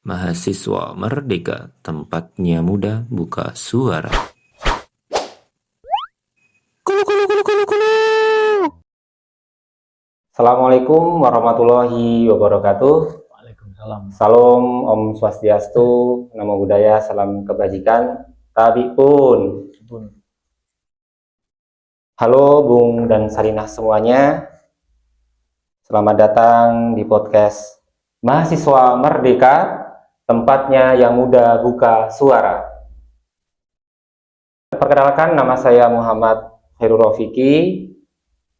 Mahasiswa Merdeka, tempatnya muda buka suara. Assalamualaikum warahmatullahi wabarakatuh. Waalaikumsalam. Salam Om Swastiastu, Namo Buddhaya, salam kebajikan. Tabi pun. Halo Bung dan Sarinah semuanya. Selamat datang di podcast Mahasiswa Merdeka, tempatnya yang muda buka suara. Perkenalkan, nama saya Muhammad Khairul Rofiki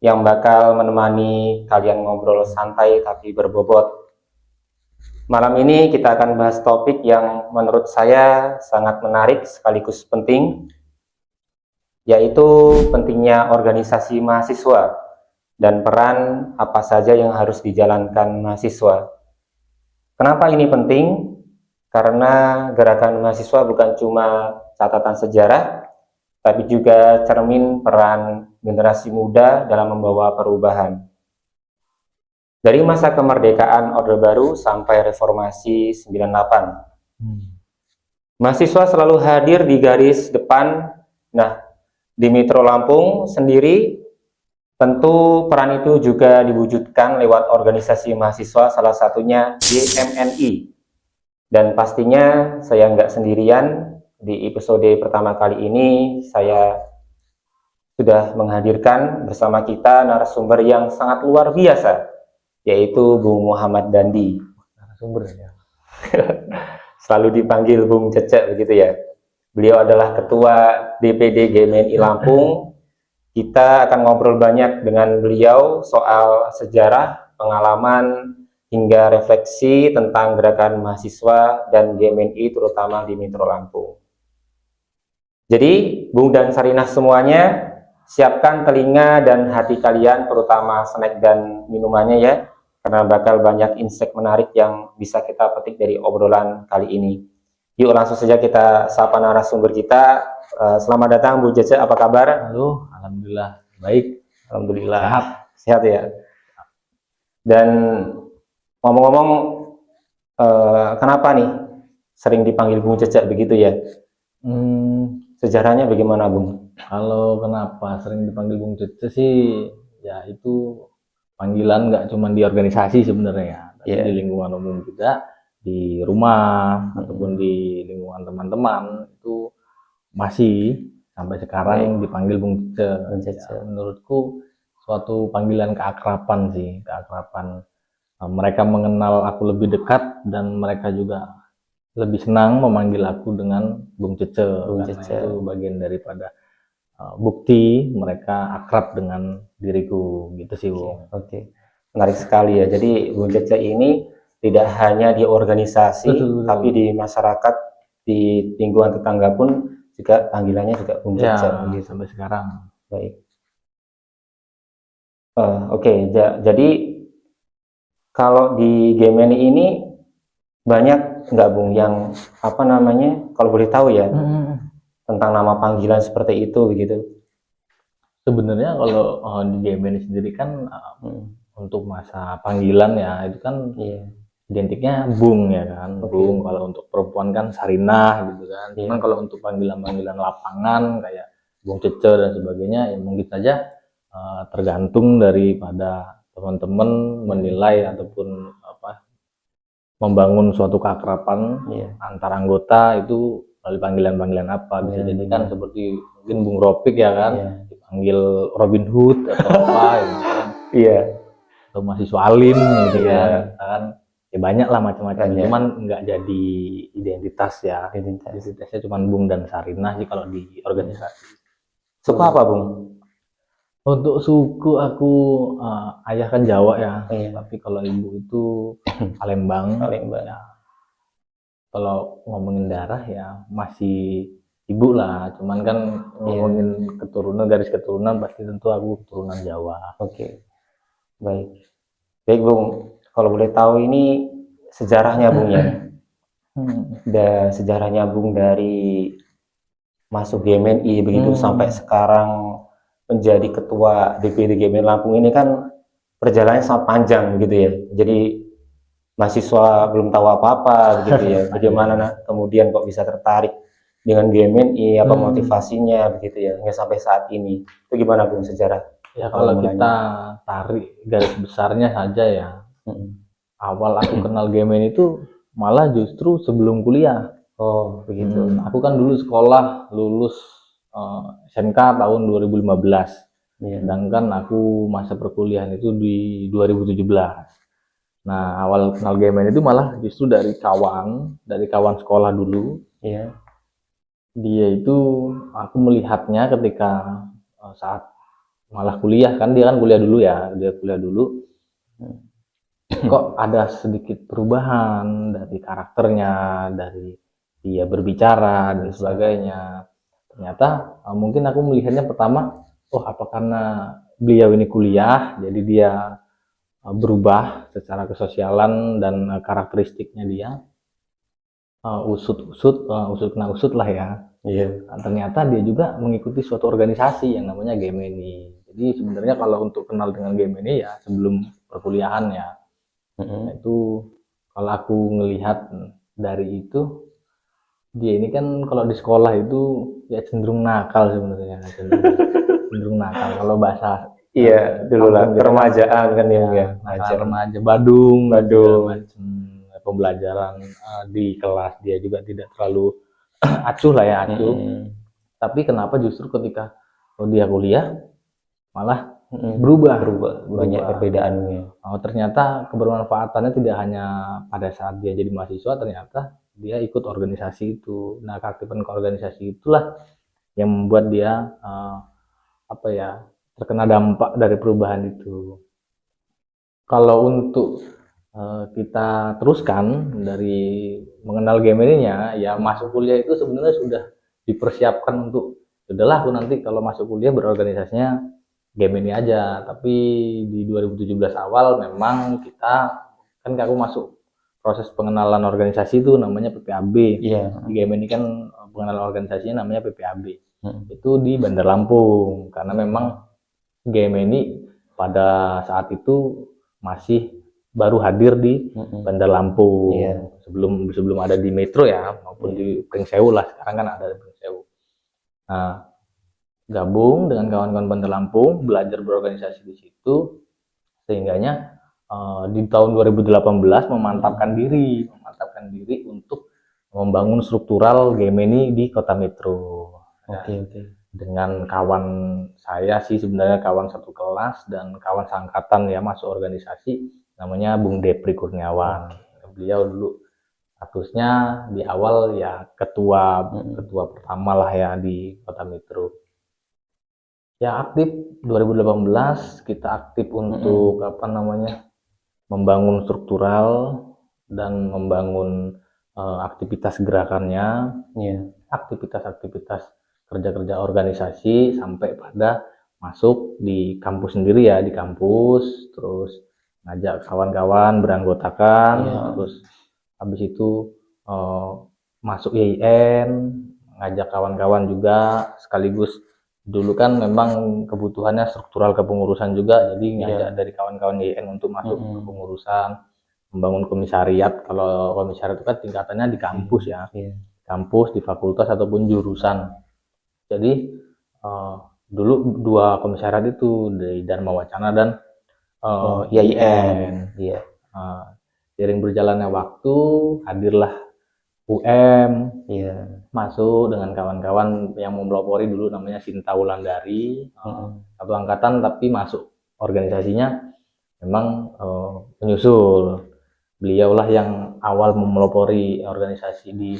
yang bakal menemani kalian ngobrol santai tapi berbobot. Malam ini kita akan bahas topik yang menurut saya sangat menarik sekaligus penting, yaitu pentingnya organisasi mahasiswa dan peran apa saja yang harus dijalankan mahasiswa. Kenapa ini penting? Karena gerakan mahasiswa bukan cuma catatan sejarah, tapi juga cermin peran generasi muda dalam membawa perubahan. Dari masa kemerdekaan Orde Baru sampai reformasi 98, mahasiswa selalu hadir di garis depan. Nah, di Metro Lampung sendiri, tentu peran itu juga diwujudkan lewat organisasi mahasiswa, salah satunya GMNI. Dan pastinya saya nggak sendirian. Di episode pertama kali ini, saya sudah menghadirkan bersama kita narasumber yang sangat luar biasa, yaitu Bung Muhammad Dandi. Narasumber ya. Selalu dipanggil Bung Cecek begitu ya. Beliau adalah Ketua DPD GMNI Lampung. Kita akan ngobrol banyak dengan beliau soal sejarah, pengalaman, hingga refleksi tentang gerakan mahasiswa dan GMNI terutama di Metro Lampung. Jadi, Bung dan Sarinah semuanya, siapkan telinga dan hati kalian, terutama snack dan minumannya ya, karena bakal banyak insight menarik yang bisa kita petik dari obrolan kali ini. Yuk langsung saja kita sapa narasumber kita. Selamat datang Bu Cece, apa kabar? Halo, alhamdulillah baik. Alhamdulillah sehat ya. Dan ngomong-ngomong, kenapa nih sering dipanggil Bung Cece begitu ya? Sejarahnya bagaimana Bung? Kalau kenapa sering dipanggil Bung Cece sih, ya itu panggilan nggak cuma di organisasi sebenarnya, tapi di lingkungan umum juga, di rumah ataupun di lingkungan teman-teman itu masih sampai sekarang dipanggil Bung Cece. Ya, menurutku suatu panggilan keakraban sih, keakraban. Mereka mengenal aku lebih dekat dan mereka juga lebih senang memanggil aku dengan Bung Cece. Bung karena Cece. itu bagian daripada bukti mereka akrab dengan diriku gitu sih Bung. Oke. Menarik sekali ya. Jadi Bung Cece ini tidak hanya di organisasi, Betul. tapi di masyarakat, di lingkungan tetangga pun juga panggilannya juga Bung Cece. Ya, gitu. sampai sekarang. Baik. Oke. Jadi kalau di GMNI ini banyak nggak Bung yang apa namanya, kalau boleh tahu ya, tentang nama panggilan seperti itu begitu? Sebenarnya kalau di GMNI sendiri kan untuk masa panggilan ya itu kan identiknya Bung ya kan. Bung. Kalau untuk perempuan kan Sarinah gitu kan. Cuman kalau untuk panggilan-panggilan lapangan kayak Bung Cece dan sebagainya ya mungkin saja tergantung daripada teman-teman menilai ataupun membangun suatu keakraban antar anggota itu melalui panggilan-panggilan apa. Bisa jadi kan seperti mungkin Bung Ropik ya kan, dipanggil Robin Hood atau apa gitu kan. Atau mahasiswa alim gitu kan. Ya banyak lah macam-macam. Cuman nggak jadi identitas ya. Identitasnya cuma Bung dan Sarinah sih kalau di organisasi. Suku apa Bung? Untuk suku aku ayah kan Jawa ya, tapi kalau ibu itu Palembang. Ya. Kalau ngomongin darah ya masih ibu lah, cuman kan ngomongin keturunan, garis keturunan pasti tentu aku keturunan Jawa. Oke. Baik Bung, kalau boleh tahu ini sejarahnya Bung ya. Dan sejarahnya Bung dari masuk GMNI begitu sampai sekarang menjadi ketua DPD GMNI Lampung ini kan perjalanannya sangat panjang gitu ya. Jadi mahasiswa belum tahu apa-apa begitu ya. Bagaimana kemudian kok bisa tertarik dengan GMNI, apa motivasinya begitu ya, hingga sampai saat ini. Itu gimana Bung sejarah? Ya kalau kita tarik garis besarnya saja ya, awal aku kenal GMNI itu malah justru sebelum kuliah. Oh begitu. Aku kan dulu sekolah lulus SMK tahun 2015, sedangkan aku masa perkuliahan itu di 2017. Nah awal kenal GMNI itu malah justru dari kawan sekolah dulu. Dia itu aku melihatnya ketika saat malah kuliah, kan dia kan kuliah dulu ya, dia kuliah dulu. Kok ada sedikit perubahan dari karakternya, dari dia berbicara dan sebagainya. Ternyata mungkin aku melihatnya pertama, oh apa karena beliau ini kuliah, jadi dia berubah secara kesosialan dan karakteristiknya dia usut kena usut lah ya. Nah, ternyata dia juga mengikuti suatu organisasi yang namanya GMNI. Jadi sebenarnya kalau untuk kenal dengan GMNI ya sebelum perkuliahan ya. Itu kalau aku ngelihat dari itu, dia ini kan kalau di sekolah itu ya cenderung nakal sebenarnya, cenderung nakal kalau bahasa dulu lah keremajaan kan ya, remaja, badung pembelajaran di kelas dia juga tidak terlalu acuh lah ya, acuh. Tapi kenapa justru ketika dia kuliah malah berubah, banyak perbedaannya. Ternyata kebermanfaatannya tidak hanya pada saat dia jadi mahasiswa, ternyata dia ikut organisasi itu. Nah keaktifan organisasi itulah yang membuat dia terkena dampak dari perubahan itu. Kalau untuk kita teruskan dari mengenal GMNI-nya, ya masuk kuliah itu sebenarnya sudah dipersiapkan untuk udahlah aku nanti kalau masuk kuliah berorganisasinya GMNI aja. Tapi di 2017 awal memang kita kan aku masuk proses pengenalan organisasi itu namanya PPAB. Di GMNI kan pengenalan organisasinya namanya PPAB. Itu di Bandar Lampung karena memang GMNI pada saat itu masih baru hadir di Bandar Lampung. Sebelum ada di Metro ya, maupun di Pringsewu lah, sekarang kan ada di Pringsewu. Nah, gabung dengan kawan-kawan Bandar Lampung, belajar berorganisasi di situ, sehingganya di tahun 2018 memantapkan diri untuk membangun struktural GMNI di Kota Metro. Dengan kawan saya sih sebenarnya kawan satu kelas dan kawan seangkatan ya masuk organisasi namanya Bung Depri Kurniawan. Beliau dulu statusnya di awal ya ketua pertama lah ya di Kota Metro. Ya aktif 2018 kita aktif untuk membangun struktural dan membangun aktivitas gerakannya, aktivitas kerja-kerja organisasi sampai pada masuk di kampus sendiri ya, di kampus terus ngajak kawan-kawan beranggotakan, terus habis itu masuk YIN, ngajak kawan-kawan juga sekaligus. Dulu kan memang kebutuhannya struktural kepengurusan juga, jadi ngajak dari kawan-kawan YIN untuk masuk kepengurusan, membangun komisariat. Kalau komisariat itu kan tingkatannya di kampus ya, kampus, di fakultas ataupun jurusan. Jadi dulu dua komisariat itu dari Dharma Wacana dan YIN. Seiring berjalannya waktu hadirlah masuk dengan kawan-kawan yang mempelopori dulu namanya Sinta Wulandari, satu angkatan tapi masuk organisasinya memang menyusul. Beliaulah yang awal memelopori organisasi di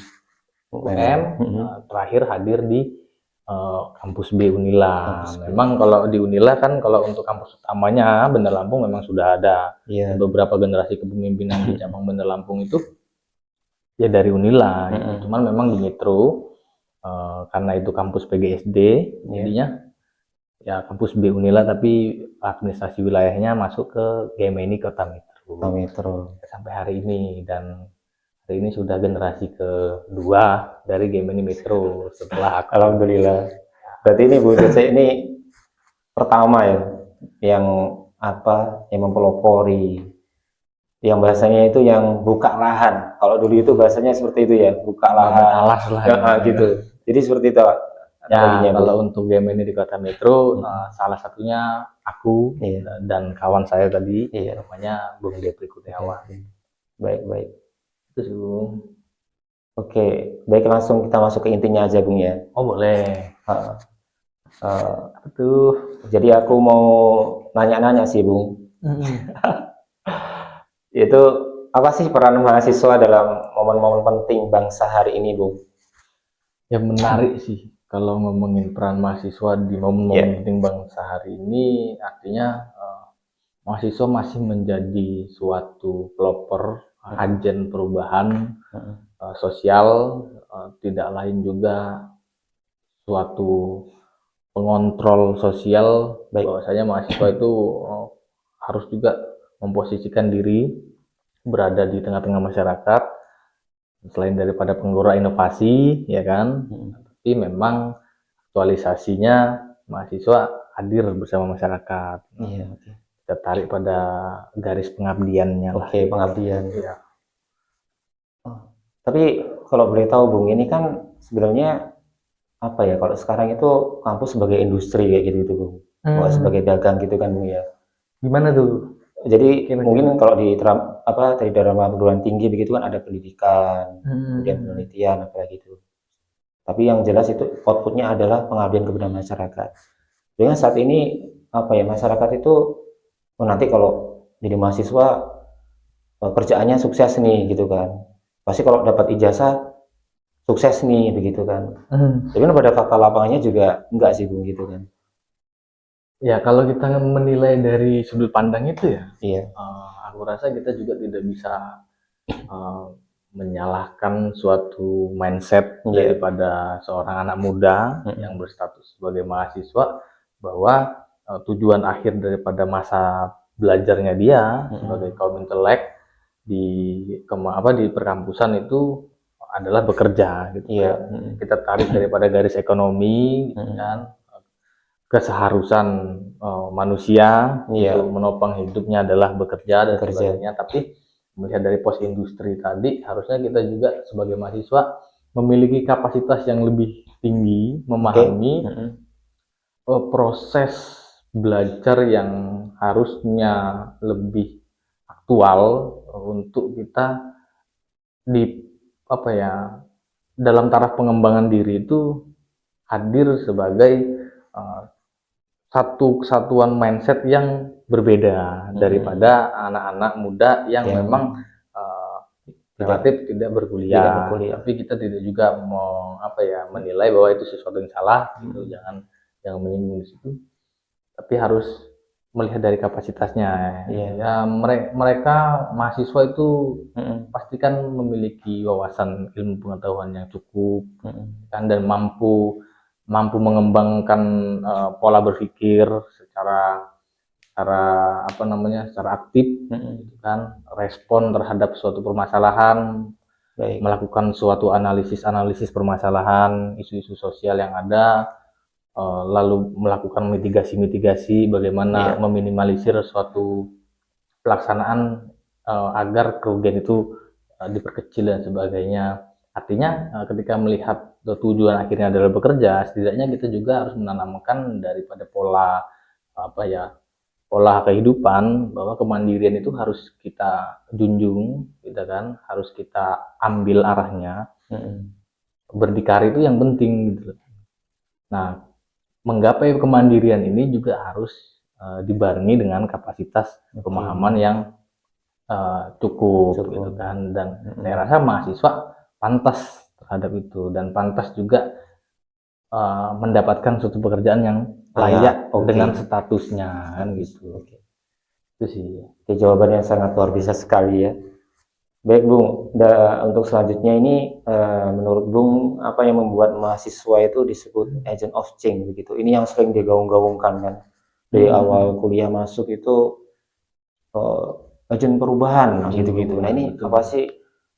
terakhir hadir di kampus B Unila. Memang kalau di Unila kan kalau untuk kampus utamanya Bandar Lampung memang sudah ada beberapa generasi kepemimpinan di cabang Bandar Lampung itu ya dari Unila, cuman memang di Metro karena itu kampus PGSD, jadinya ya kampus B Unila tapi administrasi wilayahnya masuk ke GMNI Kota Metro. Sampai hari ini, dan hari ini sudah generasi kedua dari GMNI Metro setelah aku. Alhamdulillah. Berarti ini Bu Cece ini pertama ya yang mempelopori yang bahasanya itu yang buka lahan. Kalau dulu itu bahasanya seperti itu ya, buka lahan. Alas lah. Gitu. Jadi seperti itu Ya, kalau untuk game ini di Kota Metro, salah satunya aku dan kawan saya tadi, namanya Bung Depri Kurniawan. Baik. Itu sih, Bung. Oke, baik, langsung kita masuk ke intinya aja, Bung ya. Oh, boleh. Jadi aku mau nanya-nanya sih, Bung. Itu apa sih peran mahasiswa dalam momen-momen penting bangsa hari ini, Bung? Yang menarik sih kalau ngomongin peran mahasiswa di momen-momen penting bangsa hari ini, artinya mahasiswa masih menjadi suatu pelopor agen perubahan sosial, tidak lain juga suatu pengontrol sosial. Bahwasanya mahasiswa itu harus juga memposisikan diri berada di tengah-tengah masyarakat, selain daripada penggerak inovasi, ya kan, tapi memang aktualisasinya mahasiswa hadir bersama masyarakat. Kita tarik pada garis pengabdiannya. Pengabdian. Ya. Tapi kalau boleh tahu, Bung, ini kan sebenarnya apa ya, kalau sekarang itu kampus sebagai industri kayak gitu, Bung. Sebagai dagang gitu kan, Bung ya. Gimana tuh? Jadi mungkin kalau di dalam perguruan tinggi begitu kan ada pendidikan, kemudian penelitian apa gitu. Tapi yang jelas itu outputnya adalah pengabdian kepada masyarakat. Dengan saat ini apa ya, masyarakat itu nanti kalau jadi mahasiswa kerjaannya sukses nih gitu kan. Pasti kalau dapat ijazah sukses nih begitu kan. Tapi pada fakta lapangannya juga enggak sih, Bung, gitu kan. Ya, kalau kita menilai dari sudut pandang itu ya, aku rasa kita juga tidak bisa menyalahkan suatu mindset daripada seorang anak muda yang berstatus sebagai mahasiswa, bahwa tujuan akhir daripada masa belajarnya dia sebagai kaum intelek di perkampusan itu adalah bekerja gitu. Kita tarik daripada garis ekonomi gitu kan, keseharusan manusia untuk menopang hidupnya adalah bekerja dan sebagainya. Tapi melihat dari pos industri tadi, harusnya kita juga sebagai mahasiswa memiliki kapasitas yang lebih tinggi, memahami proses belajar yang harusnya lebih aktual untuk kita dalam taraf pengembangan diri itu hadir sebagai satu kesatuan mindset yang berbeda daripada anak-anak muda yang memang relatif tidak berkuliah. Tapi kita tidak juga mau menilai bahwa itu sesuatu yang salah gitu, jangan menyinggung di situ. Tapi harus melihat dari kapasitasnya. Ya, mereka mahasiswa itu pastikan memiliki wawasan ilmu pengetahuan yang cukup kan, dan mampu mengembangkan pola berpikir secara aktif gitu kan, respon terhadap suatu permasalahan, melakukan suatu analisis permasalahan, isu-isu sosial yang ada, lalu melakukan mitigasi bagaimana meminimalisir suatu pelaksanaan agar kerugian itu diperkecil dan sebagainya. Artinya ketika melihat tujuan akhirnya adalah bekerja, setidaknya kita juga harus menanamkan daripada pola kehidupan, bahwa kemandirian itu harus kita junjung, gitu kan, harus kita ambil arahnya. Berdikari itu yang penting gitu. Nah, menggapai kemandirian ini juga harus dibarengi dengan kapasitas pemahaman yang cukup gitu kan, dan saya rasa mahasiswa pantas terhadap itu, dan pantas juga mendapatkan suatu pekerjaan yang layak dengan statusnya kan gitu. Itu sih. Jawaban yang sangat luar biasa sekali ya. Baik, Bung, untuk selanjutnya ini menurut Bung, apa yang membuat mahasiswa itu disebut agent of change begitu? Ini yang sering digaung-gaungkan kan dari awal kuliah masuk itu agent perubahan gitu-gitu. Nah, ini apa sih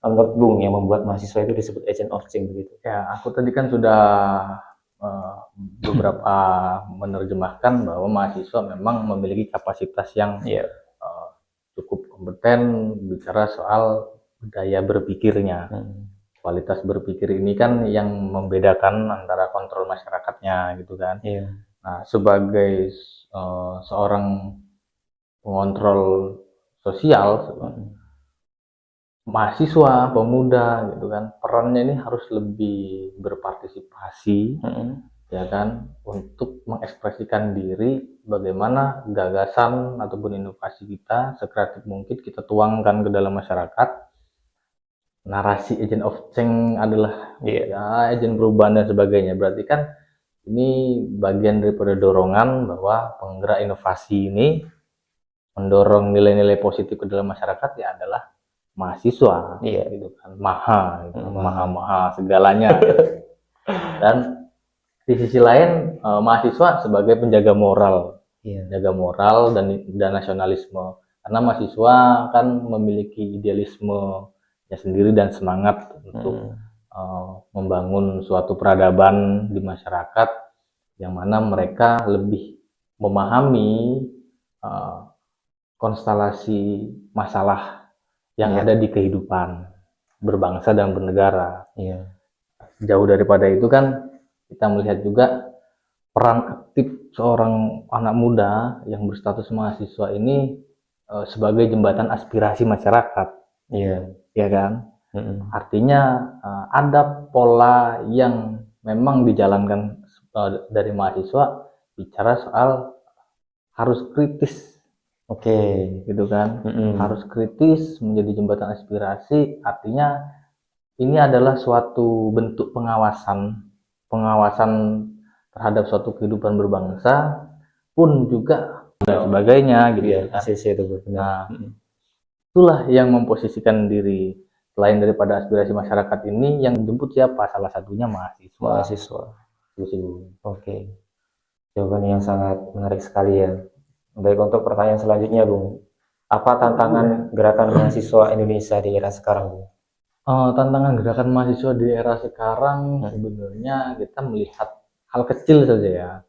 menurut Bung yang membuat mahasiswa itu disebut agent of change begitu? Ya, aku tadi kan sudah beberapa menerjemahkan bahwa mahasiswa memang memiliki kapasitas yang cukup kompeten bicara soal daya berpikirnya. Kualitas berpikir ini kan yang membedakan antara kontrol masyarakatnya gitu kan. Nah, sebagai seorang pengontrol sosial, mahasiswa, pemuda gitu kan, perannya ini harus lebih berpartisipasi, ya kan, untuk mengekspresikan diri bagaimana gagasan ataupun inovasi kita sekreatif mungkin kita tuangkan ke dalam masyarakat. Narasi agent of change adalah ya agent perubahan dan sebagainya. Berarti kan ini bagian daripada dorongan bahwa penggerak inovasi ini mendorong nilai-nilai positif ke dalam masyarakat ya adalah mahasiswa, gitu kan, maha segalanya. Dan di sisi lain mahasiswa sebagai penjaga moral, jaga moral dan nasionalisme, karena mahasiswa kan memiliki idealisme ya sendiri dan semangat untuk membangun suatu peradaban di masyarakat yang mana mereka lebih memahami konstelasi masalah yang ada di kehidupan berbangsa dan bernegara. Jauh daripada itu kan kita melihat juga peran aktif seorang anak muda yang berstatus mahasiswa ini sebagai jembatan aspirasi masyarakat. Ya kan? Artinya ada pola yang memang dijalankan dari mahasiswa bicara soal harus kritis. Gitu kan, harus kritis menjadi jembatan aspirasi. Artinya ini adalah suatu bentuk pengawasan terhadap suatu kehidupan berbangsa pun juga dan sebagainya gitu kan. Nah, itulah yang memposisikan diri. Selain daripada aspirasi masyarakat ini yang dijemput siapa? Salah satunya mahasiswa. Jawaban yang sangat menarik sekali ya. Baik, untuk pertanyaan selanjutnya, Bung. Apa tantangan gerakan mahasiswa Indonesia di era sekarang, Bung? Tantangan gerakan mahasiswa di era sekarang sebenarnya kita melihat hal kecil saja ya.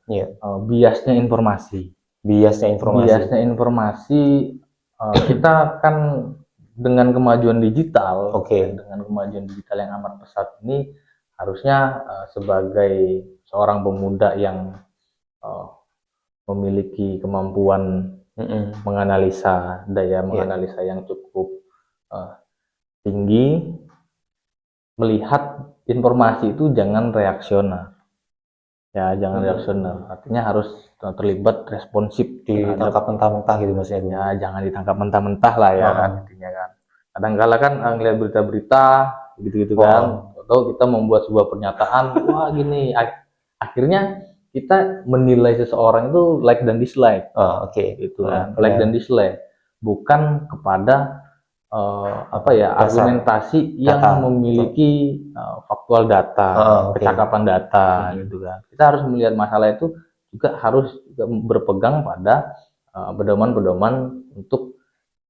Biasnya informasi. Kita kan dengan kemajuan digital, yang amat pesat ini harusnya sebagai seorang pemuda yang memiliki kemampuan menganalisa, daya menganalisa yang cukup tinggi, melihat informasi itu jangan reaksioner. Artinya harus terlibat responsif, ditangkap mentah-mentah gitu maksudnya. Ya, jangan ditangkap mentah-mentah lah ya kan, intinya kan. Kadang-kala kan ngelihat berita-berita gitu-gitu kan, atau kita membuat sebuah pernyataan, wah gini, akhirnya kita menilai seseorang itu like dan dislike. Gitu kan. Like dan dislike, bukan kepada argumentasi yang memiliki faktual data, kecakapan data gitu kan. Kita harus melihat masalah itu juga harus berpegang pada pedoman-pedoman untuk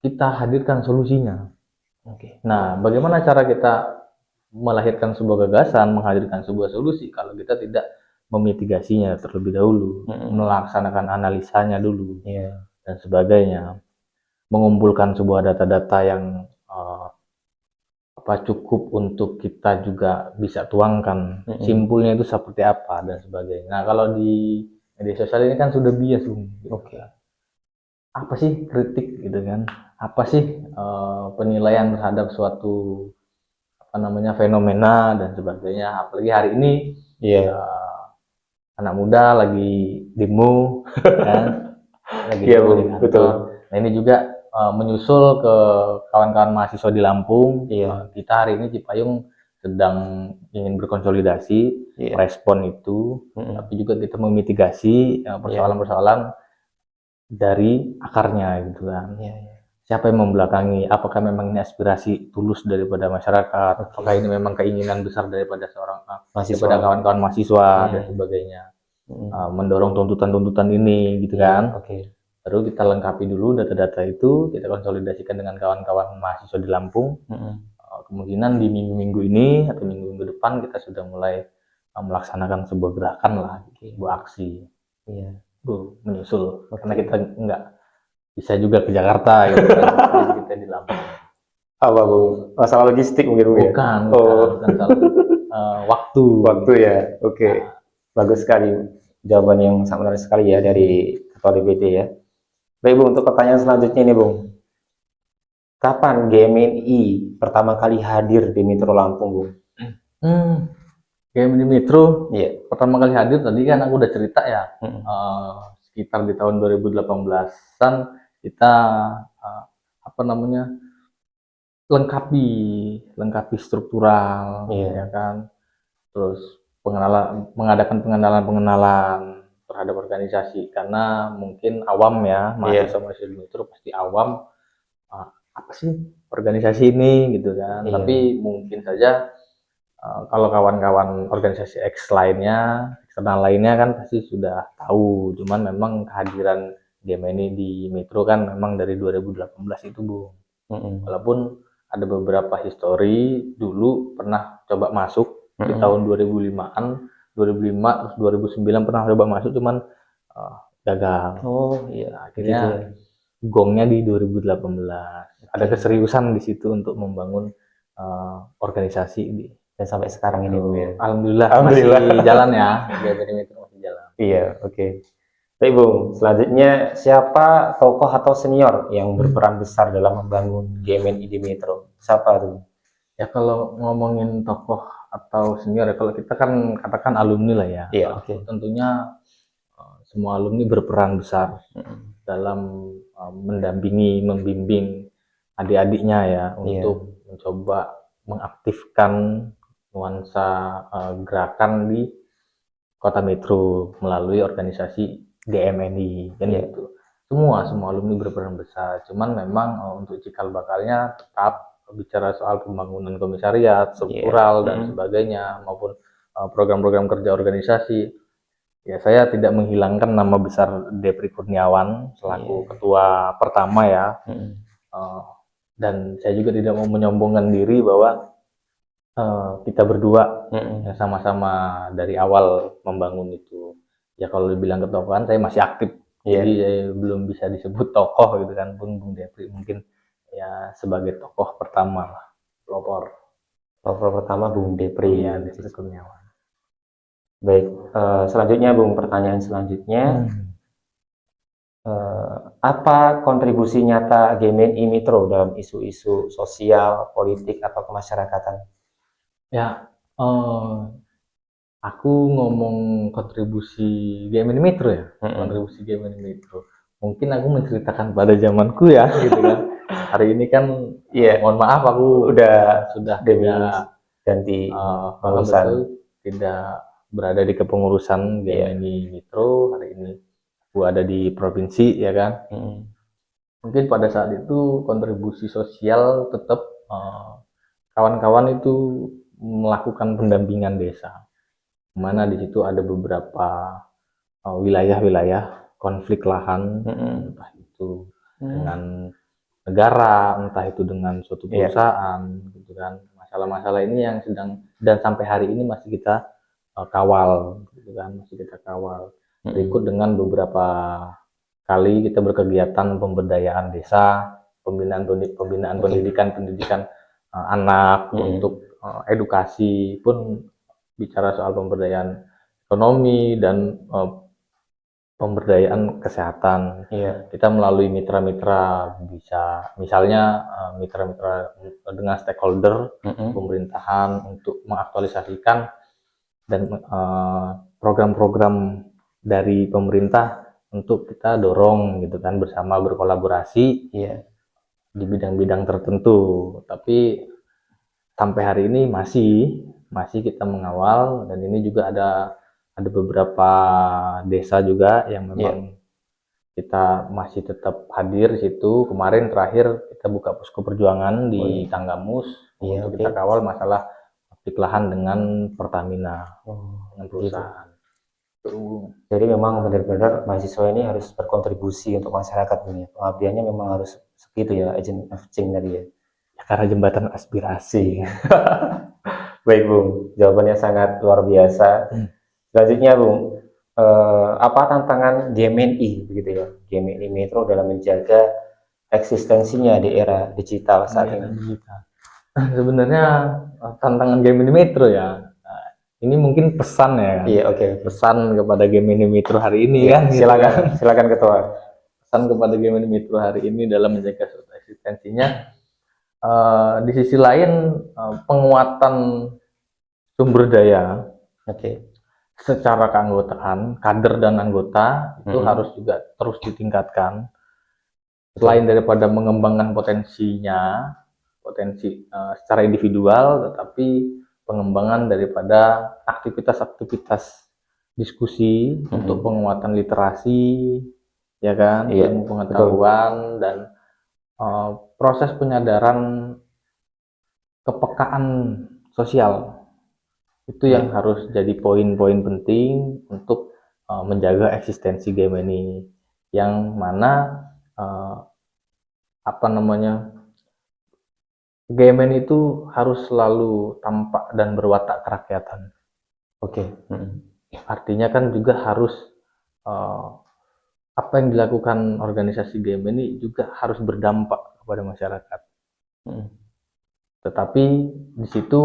kita hadirkan solusinya. Nah, bagaimana cara kita melahirkan sebuah gagasan, menghadirkan sebuah solusi kalau kita tidak memitigasinya terlebih dahulu, melaksanakan analisanya dulu, dan sebagainya, mengumpulkan sebuah data-data yang cukup untuk kita juga bisa tuangkan simpulnya itu seperti apa dan sebagainya. Nah, kalau di media sosial ini kan sudah bias, apa sih kritik gitu kan? Apa sih penilaian terhadap suatu fenomena dan sebagainya? Apalagi hari ini anak muda lagi demo kan, betul. Nah, ini juga menyusul ke kawan-kawan mahasiswa di Lampung. Kita hari ini Cipayung sedang ingin berkonsolidasi, respon itu, tapi juga kita memitigasi persoalan-persoalan dari akarnya gitu kan. Siapa yang membelakangi? Apakah memang ini aspirasi tulus daripada masyarakat? Apakah ini memang keinginan besar daripada daripada kawan-kawan mahasiswa dan sebagainya? Mendorong tuntutan-tuntutan ini gitu kan. Baru kita lengkapi dulu data-data itu, kita konsolidasikan dengan kawan-kawan mahasiswa di Lampung. Kemungkinan di minggu-minggu ini atau minggu-minggu depan kita sudah mulai melaksanakan sebuah gerakan lah, sebuah aksi. Menyusul. Karena kita bisa juga ke Jakarta gitu kan. Jadi kita di Lampung. Apa Bung? Masalah logistik mungkin Bung ya? Bukan, Oh. bukan salah. Waktu. Waktu ya, oke. Bagus sekali. Jawaban yang sangat menarik sekali ya dari Ketua DPD ya. Baik Bung, untuk pertanyaan selanjutnya nih Bung. Kapan GMNI pertama kali hadir di Metro Lampung Bung? GMNI Metro Iya. pertama kali hadir tadi kan aku udah cerita ya. Sekitar di tahun 2018-an kita apa namanya, lengkapi struktural, ya kan. Terus mengadakan pengenalan terhadap organisasi, karena mungkin awam ya, mahasiswa di Metro pasti awam, apa sih organisasi ini gitu kan. Tapi mungkin saja kalau kawan-kawan organisasi eksternal lainnya kan pasti sudah tahu. Cuman memang kehadiran GMNI di Metro kan memang dari 2018 itu Bung. Walaupun ada beberapa histori dulu pernah coba masuk di tahun 2005-an, 2005 terus 2009 pernah coba masuk, cuman gagal. Oh iya, akhirnya gongnya di 2018. Ada keseriusan di situ untuk membangun organisasi di, dan sampai sekarang ini Bung ya. Alhamdulillah masih jalan ya, GMNI Metro masih jalan. Iya, oke. Baik Bung, selanjutnya siapa tokoh atau senior yang berperan besar dalam membangun GMNI di Metro? Siapa tuh? Ya kalau ngomongin tokoh atau senior ya, kalau kita kan katakan alumni lah ya. Iya, tentunya semua alumni berperan besar dalam mendampingi, membimbing adik-adiknya ya untuk mencoba mengaktifkan nuansa gerakan di Kota Metro melalui organisasi GMNI kan gitu. Semua alumni berperan besar. Cuman memang untuk cikal bakalnya tetap bicara soal pembangunan komisariat, struktural dan sebagainya, maupun program-program kerja organisasi. Ya saya tidak menghilangkan nama besar Depri Kurniawan selaku ketua pertama ya. Dan saya juga tidak mau menyombongkan diri bahwa kita berdua sama-sama dari awal membangun itu. Ya kalau dibilang ketokohan saya masih aktif, jadi saya belum bisa disebut tokoh gitu kan. Bung Depri mungkin ya sebagai tokoh pertama lah, pelopor pertama Bung Depri. Ya, Depri Kurniawan. Baik, selanjutnya Bung, pertanyaan selanjutnya. Apa kontribusi nyata GMNI Metro dalam isu-isu sosial, politik, atau kemasyarakatan? Ya, aku ngomong kontribusi GMNI Metro ya, kontribusi GMNI Metro. Mungkin aku menceritakan pada zamanku ya, gitu kan. Hari ini kan, mohon maaf aku sudah ganti pengurusan, tidak berada di kepengurusan GMNI Metro. Hari ini aku ada di provinsi ya kan. Mungkin pada saat itu kontribusi sosial tetap kawan-kawan itu melakukan pendampingan desa, mana di situ ada beberapa wilayah-wilayah konflik lahan, entah itu dengan negara, entah itu dengan suatu perusahaan, gitu kan. Masalah-masalah ini yang sedang dan sampai hari ini masih kita kawal, gitu kan, masih kita kawal. Berikut dengan beberapa kali kita berkegiatan pemberdayaan desa, pembinaan pendidikan anak untuk edukasi, pun bicara soal pemberdayaan ekonomi dan pemberdayaan kesehatan. Kita melalui mitra-mitra, bisa misalnya mitra-mitra dengan stakeholder pemerintahan untuk mengaktualisasikan dan program-program dari pemerintah untuk kita dorong gitu kan, bersama berkolaborasi di bidang-bidang tertentu. Tapi sampai hari ini masih kita mengawal, dan ini juga ada beberapa desa juga yang memang kita masih tetap hadir di situ. Kemarin terakhir kita buka posko perjuangan di Tanggamus untuk kita kawal masalah konflik lahan dengan Pertamina, dengan perusahaan. Jadi memang benar-benar mahasiswa ini harus berkontribusi untuk masyarakat ini. Pengabdiannya memang harus segitu ya, agent of change tadi ya. Karena jembatan aspirasi. Baik Bung, jawabannya sangat luar biasa. Selanjutnya Bung, apa tantangan GMNI begitu ya, GMNI Metro dalam menjaga eksistensinya di era digital saat ini? Digital. Sebenarnya tantangan Gemini Metro ya. Nah, ini mungkin pesan ya kan. Iya, oke. Pesan kepada Gemini Metro hari ini kan. Silakan, silakan Ketua. Pesan kepada Gemini Metro hari ini dalam menjaga suatu eksistensinya. Di sisi lain penguatan sumber daya. Oke. Secara keanggotaan, kader dan anggota itu harus juga terus ditingkatkan. Selain daripada mengembangkan potensinya, potensi secara individual, tetapi pengembangan daripada aktivitas-aktivitas diskusi untuk penguatan literasi, ya kan, ilmu pengetahuan dan proses penyadaran kepekaan sosial. Itu yang harus jadi poin-poin penting untuk menjaga eksistensi game ini, yang mana game itu harus selalu tampak dan berwatak kerakyatan. Oke. Artinya kan juga harus apa yang dilakukan organisasi game ini juga harus berdampak kepada masyarakat. Tetapi di situ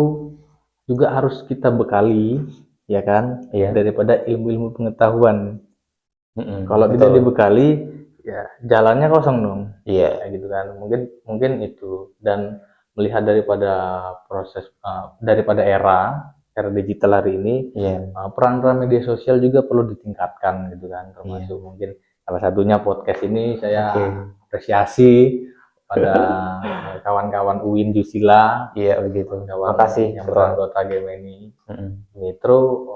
juga harus kita bekali, ya kan, daripada ilmu-ilmu pengetahuan. Kalau tidak dibekali, ya jalannya kosong dong. Iya. Gitu kan. Mungkin itu. Dan melihat daripada proses daripada era digital hari ini, peran-peran media sosial juga perlu ditingkatkan gitu kan. Termasuk mungkin salah satunya podcast ini saya apresiasi pada kawan-kawan UIN Jusila. Iya, begitu. Terima kasih yang beranggota Gemini Metro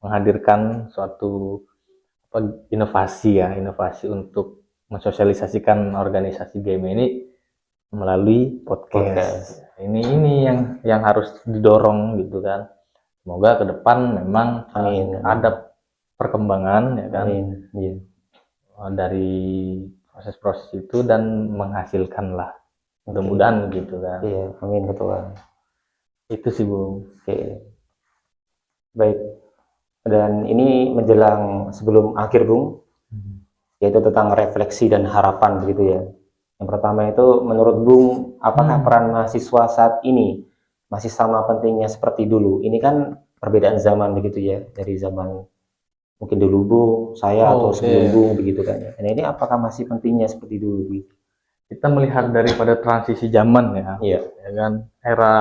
menghadirkan suatu inovasi untuk mensosialisasikan organisasi Gemini melalui podcast. Ini yang harus didorong gitu kan. Semoga ke depan memang ada perkembangan ya kan. Dari proses-proses itu dan menghasilkan lah. Mudah-mudahan gitu kan. Iya, amin Ketua. Itu sih Bung. Oke. Baik. Dan ini menjelang sebelum akhir Bung, yaitu tentang refleksi dan harapan begitu ya. Yang pertama itu menurut Bung, apakah peran mahasiswa saat ini masih sama pentingnya seperti dulu? Ini kan perbedaan zaman begitu ya, dari zaman mungkin dulu Bung, saya atau sebelum Bung begitu kan ya. Nah ini apakah masih pentingnya seperti dulu gitu? Kita melihat daripada transisi zaman ya, ya kan, era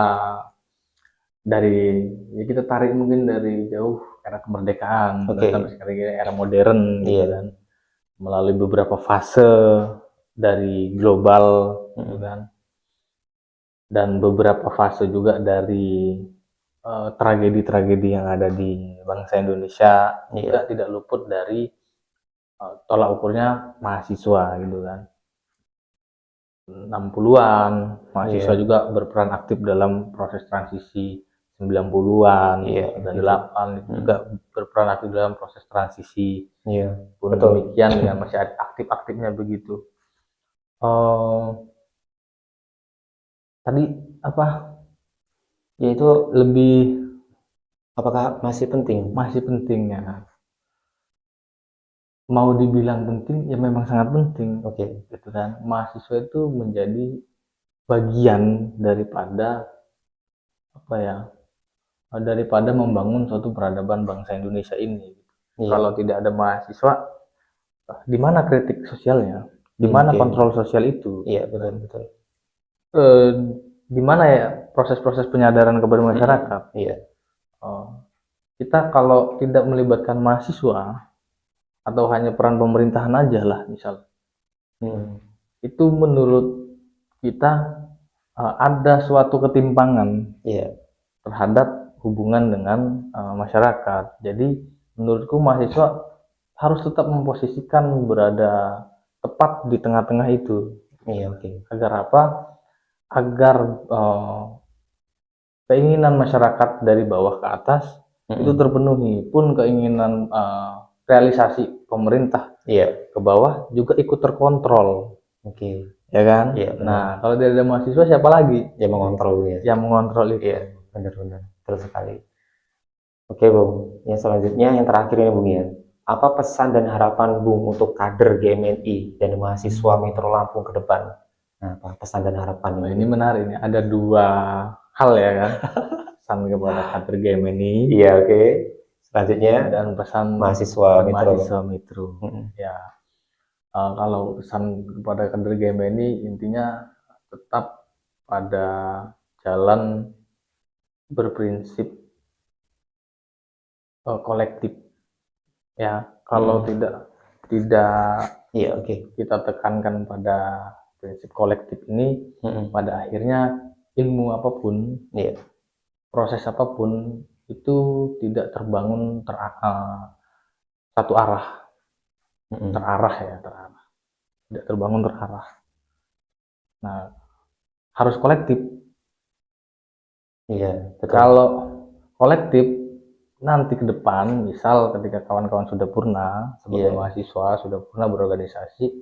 dari kita tarik mungkin dari jauh era kemerdekaan sampai sekarang era modern gitu kan, melalui beberapa fase dari global gitu kan, dan beberapa fase juga dari tragedi-tragedi yang ada di bangsa Indonesia, juga tidak luput dari tolak ukurnya mahasiswa gitu kan. 60-an mahasiswa juga berperan aktif dalam proses transisi, 90-an, 98 itu juga berperan aktif dalam proses transisi. Pun demikian ya, masih aktif-aktifnya begitu. Tadi apa? Yaitu lebih apakah masih penting? Masih penting ya. Mau dibilang penting ya memang sangat penting. Gitu kan. Mahasiswa itu menjadi bagian daripada daripada membangun suatu peradaban bangsa Indonesia ini. Kalau tidak ada mahasiswa, di mana kritik sosialnya? Di mana kontrol sosial itu? Iya, betul. Di mana ya proses-proses penyadaran kepada masyarakat? Kita kalau tidak melibatkan mahasiswa atau hanya peran pemerintahan aja lah misal, itu menurut kita ada suatu ketimpangan terhadap hubungan dengan masyarakat. Jadi menurutku mahasiswa harus tetap memposisikan berada tepat di tengah-tengah itu. Agar apa? Agar keinginan masyarakat dari bawah ke atas itu terpenuhi, pun keinginan realisasi pemerintah ke bawah juga ikut terkontrol. Ya kan? Nah, kalau tidak ada mahasiswa siapa lagi yang mengontrol yang mengontrol itu? Benar-benar, betul sekali. Oke Bung, yang selanjutnya yang terakhir ini Bung ya. apa pesan dan harapan Bung untuk kader GMNI dan mahasiswa Metro Lampung ke depan? Nah, apa pesan dan harapan Ini menarik, ini ada dua hal ya kan. Pesan kepada kader GMNI. Iya, oke. Selanjutnya dan pesan mahasiswa Metro. Ya, kalau pesan kepada kader GMNI intinya tetap pada jalan berprinsip kolektif. Ya, kalau tidak Iya, oke. kita tekankan pada prinsip kolektif ini, pada akhirnya ilmu apapun, Iya. proses apapun itu tidak terbangun satu arah, terarah, tidak terbangun terarah. Nah, harus kolektif. Iya, betul. Kalau kolektif nanti ke depan, misal ketika kawan-kawan sudah purna sebagai mahasiswa, sudah purna berorganisasi,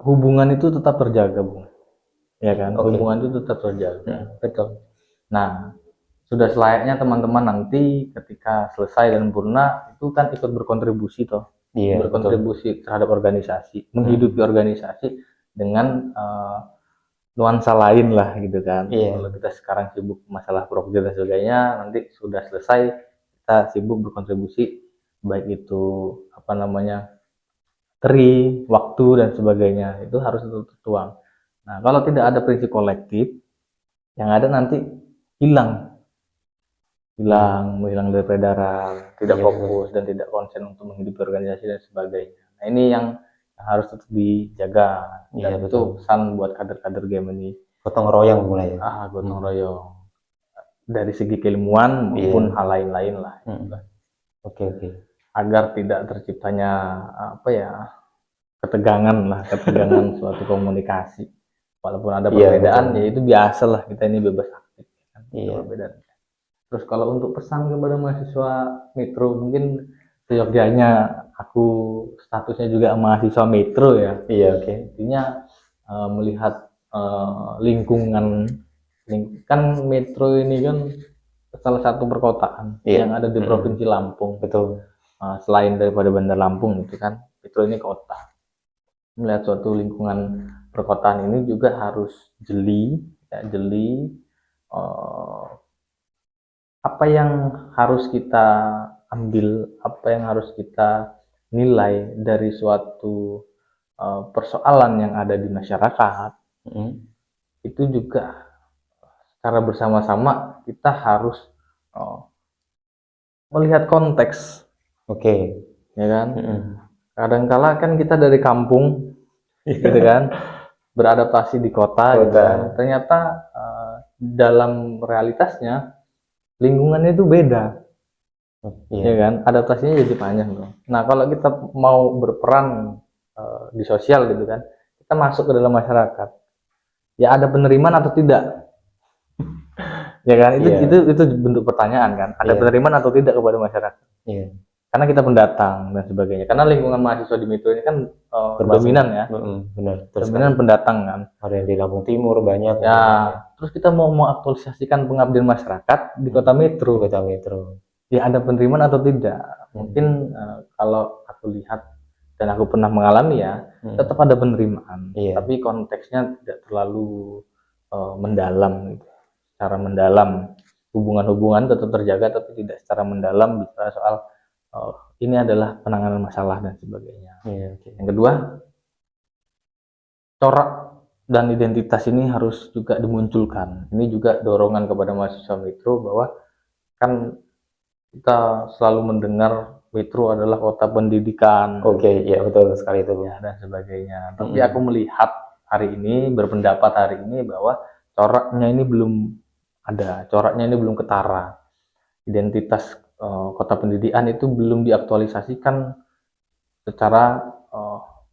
hubungan itu tetap terjaga, Bung. Ya kan? Hubungan itu tetap terjaga. Betul. Nah, sudah selayaknya teman-teman nanti ketika selesai dan purna itu kan ikut berkontribusi toh. Berkontribusi terhadap organisasi, menghidupi organisasi dengan nuansa lain lah gitu kan. Kalau kita sekarang sibuk masalah proker dan sebagainya, nanti sudah selesai kita sibuk berkontribusi, baik itu apa namanya waktu dan sebagainya, itu harus tertuang. Nah, kalau tidak ada prinsip kolektif, yang ada nanti menghilang dari peredaran, tidak fokus dan tidak konsen untuk menghidupi organisasi dan sebagainya. Nah, ini yang harus tetap dijaga. Dan itu pesan buat kader-kader GMNI. Gotong royong mulai. Gotong royong. Dari segi keilmuan maupun hal lain-lain lah. Oke. Agar tidak terciptanya ketegangan suatu komunikasi. Walaupun ada perbedaan, ya itu biasalah, kita ini bebas aktif. Perbedaan. Terus kalau untuk pesan kepada mahasiswa Metro, mungkin seyogyanya aku statusnya juga mahasiswa Metro ya. Iya, oke. Intinya melihat lingkungan, kan Metro ini kan salah satu perkotaan yang ada di Provinsi Lampung. Betul. Selain daripada Bandar Lampung itu kan, Metro ini kota. Melihat suatu lingkungan perkotaan ini juga harus jeli. Apa yang harus kita ambil, apa yang harus kita nilai dari suatu persoalan yang ada di masyarakat, itu juga secara bersama-sama kita harus melihat konteks. Ya kan? Kadangkala kan kita dari kampung, gitu kan, beradaptasi di kota. Gitu kan. Ternyata dalam realitasnya lingkungannya itu beda. Ya kan, adaptasinya jadi panjang tuh. Nah, kalau kita mau berperan di sosial gitu kan, kita masuk ke dalam masyarakat, ya ada penerimaan atau tidak? Ya kan, itu bentuk pertanyaan kan, ada penerimaan atau tidak kepada masyarakat? Karena kita pendatang dan sebagainya. Karena lingkungan mahasiswa di Metro ini kan dominan ya. Benar. Dominan pendatang kan. Ada yang di Lampung Timur banyak. Ya, terus kita mau mengaktualisasikan pengabdian masyarakat di kota Metro. Ya ada penerimaan atau tidak? Mungkin kalau aku lihat dan aku pernah mengalami ya, tetap ada penerimaan. Tapi konteksnya tidak terlalu mendalam gitu. Secara mendalam, hubungan-hubungan tetap terjaga tapi tidak secara mendalam bicara soal ini adalah penanganan masalah dan sebagainya. Yang kedua, corak dan identitas ini harus juga dimunculkan. Ini juga dorongan kepada mahasiswa Metro bahwa kan kita selalu mendengar Metro adalah kota pendidikan. Ya betul sekali itu. Ya, dan sebagainya. Tapi aku melihat hari ini, berpendapat hari ini bahwa coraknya ini belum ada, coraknya ini belum ketara. Identitas kota pendidikan itu belum diaktualisasikan secara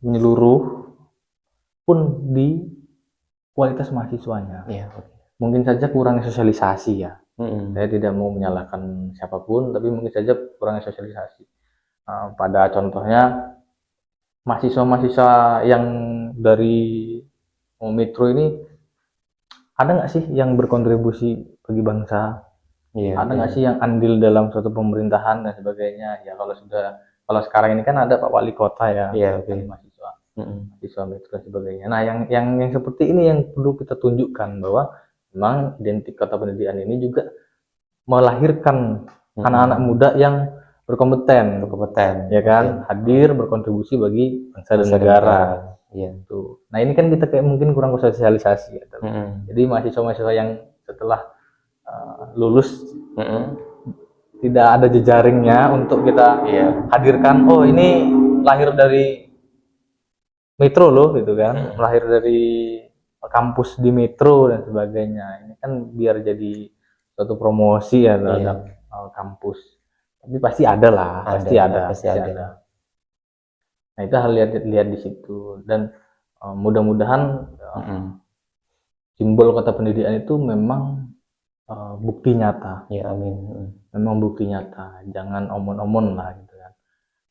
menyeluruh pun di kualitas mahasiswanya. Mungkin saja kurang sosialisasi ya. Saya tidak mau menyalahkan siapapun, tapi mungkin saja kurang sosialisasi. Pada contohnya mahasiswa-mahasiswa yang dari Metro ini ada nggak sih yang berkontribusi bagi bangsa? Iya, Ada nggak sih yang andil dalam suatu pemerintahan dan sebagainya? Ya kalau sekarang ini kan ada Pak Wali Kota ya, Iya, oke. dari mahasiswa metro dan sebagainya. Nah, yang seperti ini yang perlu kita tunjukkan bahwa memang identik kota pendidikan ini juga melahirkan anak-anak muda yang berkompeten, ya kan, hadir berkontribusi bagi bangsa dan negara. Iya. Tuh. Nah ini kan kita kayak mungkin kurang sosialisasi ya. Jadi mahasiswa-mahasiswa yang setelah lulus tidak ada jejaringnya untuk kita hadirkan. Oh ini lahir dari metro loh gitu kan, lahir dari kampus di metro dan sebagainya. Ini kan biar jadi suatu promosi ya terhadap kampus. Tapi pasti ada lah, pasti ada. Nah itu hal lihat di situ dan mudah-mudahan simbol kota pendidikan itu memang bukti nyata. Ya amin. Memang bukti nyata, jangan omon-omon lah gitu kan.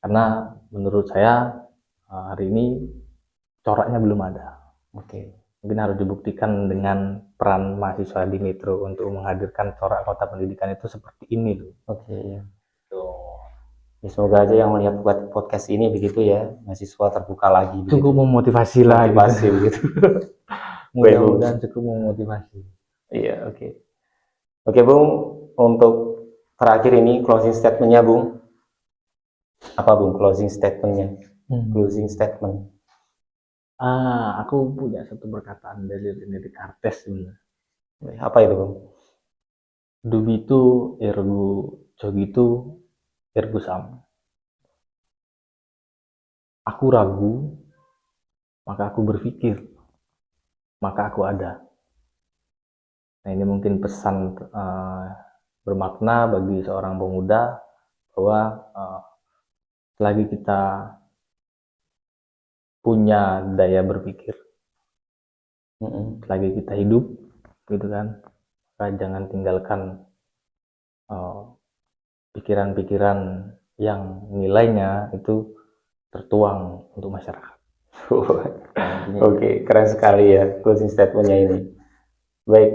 Karena menurut saya hari ini coraknya belum ada. Oke. Mungkin harus dibuktikan dengan peran mahasiswa di metro untuk menghadirkan corak kota pendidikan itu seperti ini loh. Oke ya. Ya, semoga aja yang melihat podcast ini begitu ya, mahasiswa terbuka lagi. Cukup memotivasi lah gitu. Mudah-mudahan cukup memotivasi. Iya, oke. Oke Bung, untuk terakhir ini closing statement-nya Bung. Apa Bung closing statement-nya? Closing statement. Aku punya satu perkataan dari Descartes sebenarnya. Apa itu Bung? Dubitu ergo cogito ergo sum. Aku ragu, maka aku berpikir, maka aku ada. Nah ini mungkin pesan bermakna bagi seorang pemuda bahwa selagi kita punya daya berpikir, selagi kita hidup, gitu kan, maka jangan tinggalkan pikiran-pikiran yang nilainya itu tertuang untuk masyarakat. Oke, keren sekali ya closing statement-nya ini. Baik,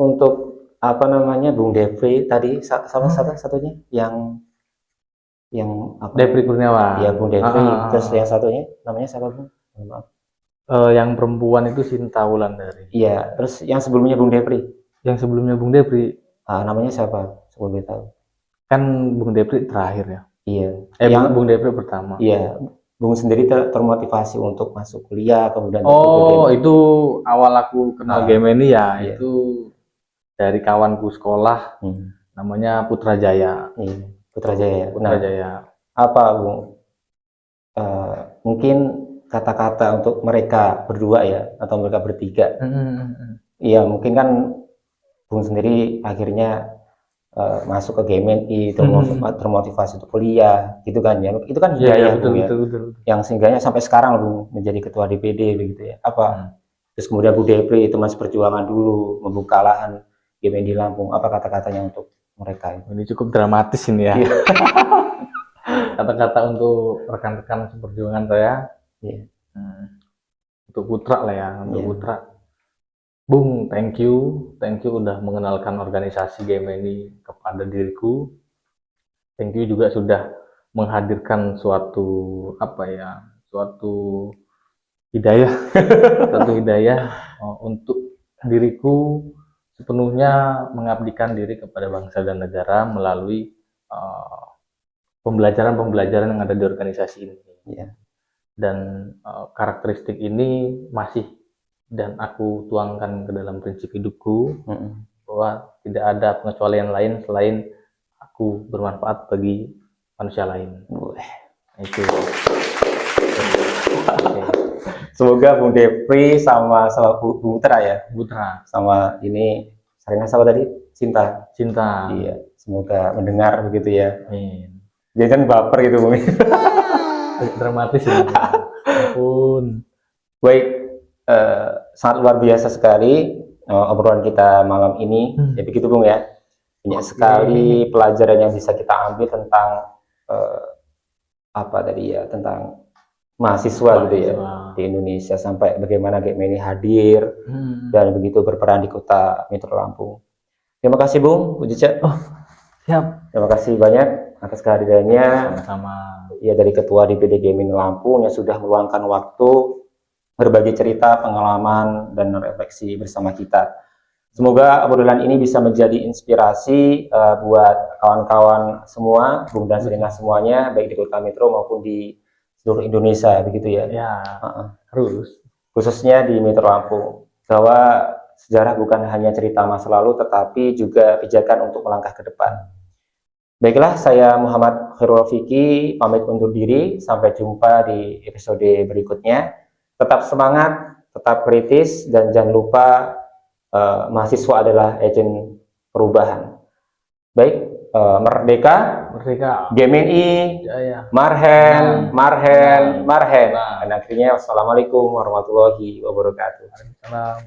untuk apa namanya Bung Devri tadi sama satunya yang apa? Devri Kurniawan. Ya Bung Devri. Terus yang satunya namanya siapa Bung? Maaf. Yang perempuan itu Sinta Wulandari. Iya. Terus yang sebelumnya Bung Devri? Yang sebelumnya Bung Devri. Namanya siapa? Sebelum tahu. Kan Bung Devri terakhir ya. Iya. Yang Bung Devri pertama. Iya. Bung sendiri termotivasi untuk masuk kuliah kemudian. Itu awal aku kenal game ini ya. Iya. Itu dari kawanku sekolah. Namanya Putrajaya. Iya. Putrajaya. Putrajaya. Apa Bung? Mungkin kata-kata untuk mereka berdua ya atau mereka bertiga. Iya, mungkin kan Bung sendiri akhirnya masuk ke GMNI, termotivasi untuk kuliah, gitu kan ya. Itu kan hidayah Bung ya. Betul. Yang sehingganya sampai sekarang Bung menjadi ketua DPD begitu ya. Apa? Terus kemudian Bu Depri itu masih perjuangan dulu membuka lahan GMNI Lampung. Apa kata-katanya untuk mereka? Ini cukup dramatis ini ya. Kata-kata untuk rekan-rekan perjuangan saya. Untuk Putra lah ya, untuk Putra. Bung, thank you udah mengenalkan organisasi GMNI kepada diriku. Thank you juga sudah menghadirkan suatu hidayah, suatu hidayah untuk diriku sepenuhnya mengabdikan diri kepada bangsa dan negara melalui pembelajaran yang ada di organisasi ini. Dan karakteristik ini masih dan aku tuangkan ke dalam prinsip hidupku bahwa tidak ada pengecualian lain selain aku bermanfaat bagi manusia lain. Itu. Semoga Bung Depri sama Bung Putra ya. Putra. Sama ini Sarina sama tadi Cinta. Iya. Semoga mendengar begitu ya. Amin. Jangan baper gitu Bung. Dramatis ini. Ampun. Baik. Sangat luar biasa sekali obrolan kita malam ini. Ya begitu Bung ya. Banyak sekali pelajaran yang bisa kita ambil tentang tentang mahasiswa gitu ya di Indonesia, sampai bagaimana GMNI hadir dan begitu berperan di kota Metro Lampung. Terima kasih Bung Ujica. Siap. Terima kasih banyak atas kehadirannya. Sama-sama. Ya, dari Ketua DPD Gaming Lampung yang sudah meluangkan waktu berbagi cerita, pengalaman, dan refleksi bersama kita. Semoga obrolan ini bisa menjadi inspirasi buat kawan-kawan semua, Bung dan Serina semuanya, baik di Kota Metro maupun di seluruh Indonesia, begitu ya? Ya, harus. Khususnya di Metro Lampung, bahwa sejarah bukan hanya cerita masa lalu, tetapi juga pijakan untuk melangkah ke depan. Baiklah, saya Muhammad Khairul Rafiqi, pamit undur diri. Sampai jumpa di episode berikutnya. Tetap semangat, tetap kritis, dan jangan lupa mahasiswa adalah agen perubahan. Baik, Merdeka, GMNI, Marhen. Dan akhirnya, wassalamualaikum warahmatullahi wabarakatuh. Salam.